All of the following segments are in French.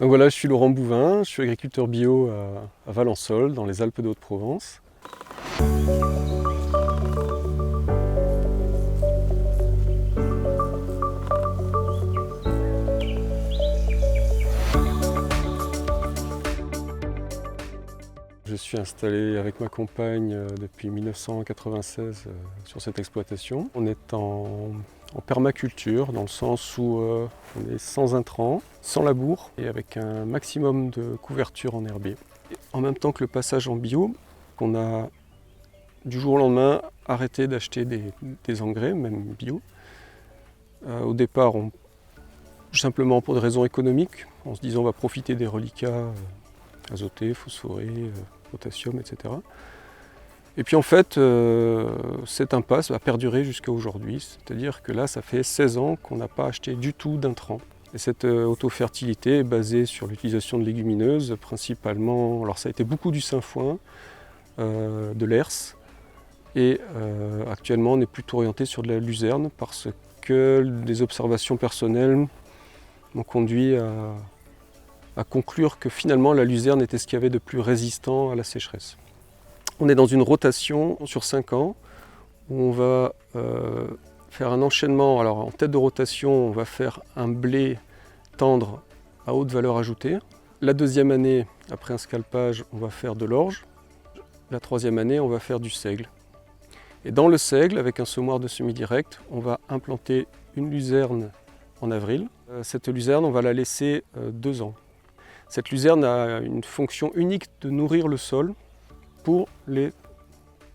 Donc voilà, je suis Laurent Bouvin, je suis agriculteur bio à Valençol, dans les Alpes de Haute-Provence. Je suis installé avec ma compagne depuis 1996 sur cette exploitation. On est en permaculture, dans le sens où on est sans intrants, sans labour et avec un maximum de couverture en herbier. Et en même temps que le passage en bio, qu'on a du jour au lendemain arrêté d'acheter des engrais, même bio. Au départ, simplement pour des raisons économiques, en se disant on va profiter des reliquats azotés, phosphorés, potassium, etc. Et puis en fait, cette impasse va perdurer jusqu'à aujourd'hui, c'est-à-dire que là, ça fait 16 ans qu'on n'a pas acheté du tout d'intrants. Et cette autofertilité est basée sur l'utilisation de légumineuses, principalement, alors ça a été beaucoup du sainfoin, de l'herse, et actuellement on est plutôt orienté sur de la luzerne parce que des observations personnelles m'ont conduit à conclure que finalement la luzerne était ce qu'il y avait de plus résistant à la sécheresse. On est dans une rotation sur 5 ans où on va faire un enchaînement. Alors en tête de rotation, on va faire un blé tendre à haute valeur ajoutée. La deuxième année, après un scalpage, on va faire de l'orge. La troisième année, on va faire du seigle. Et dans le seigle, avec un semoir de semi-direct, on va implanter une luzerne en avril. Cette luzerne, on va la laisser 2 ans. Cette luzerne a une fonction unique de nourrir le sol pour les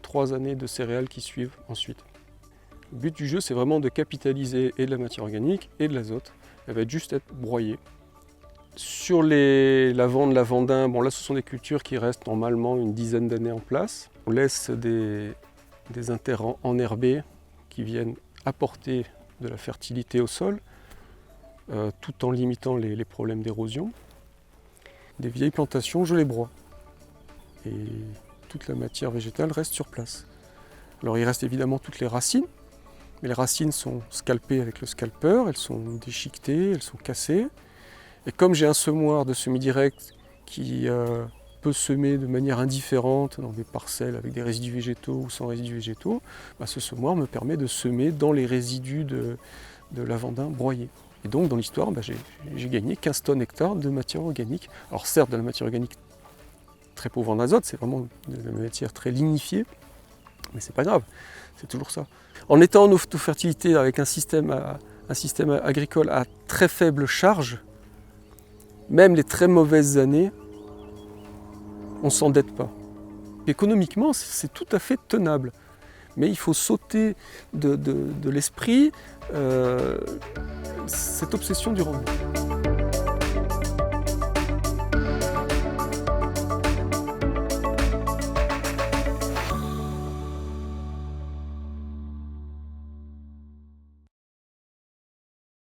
3 années de céréales qui suivent ensuite. Le but du jeu, c'est vraiment de capitaliser et de la matière organique et de l'azote. Elle va juste être broyée. Sur les lavandes, lavandins, bon là ce sont des cultures qui restent normalement une dizaine d'années en place. On laisse des intrants enherbés qui viennent apporter de la fertilité au sol, tout en limitant les problèmes d'érosion. Des vieilles plantations, je les broie. Et toute la matière végétale reste sur place. Alors il reste évidemment toutes les racines, mais les racines sont scalpées avec le scalpeur, elles sont déchiquetées, elles sont cassées. Et comme j'ai un semoir de semi-direct qui peut semer de manière indifférente dans des parcelles avec des résidus végétaux ou sans résidus végétaux, ce semoir me permet de semer dans les résidus de lavandin broyés. Et donc dans l'histoire, j'ai gagné 15 tonnes hectares de matière organique. Alors certes, de la matière organique très pauvre en azote, c'est vraiment de la matière très lignifiée, mais c'est pas grave, c'est toujours ça. En étant en autofertilité avec un système agricole à très faible charge, même les très mauvaises années, on ne s'endette pas. Économiquement, c'est tout à fait tenable. Mais il faut sauter de l'esprit cette obsession du rendement.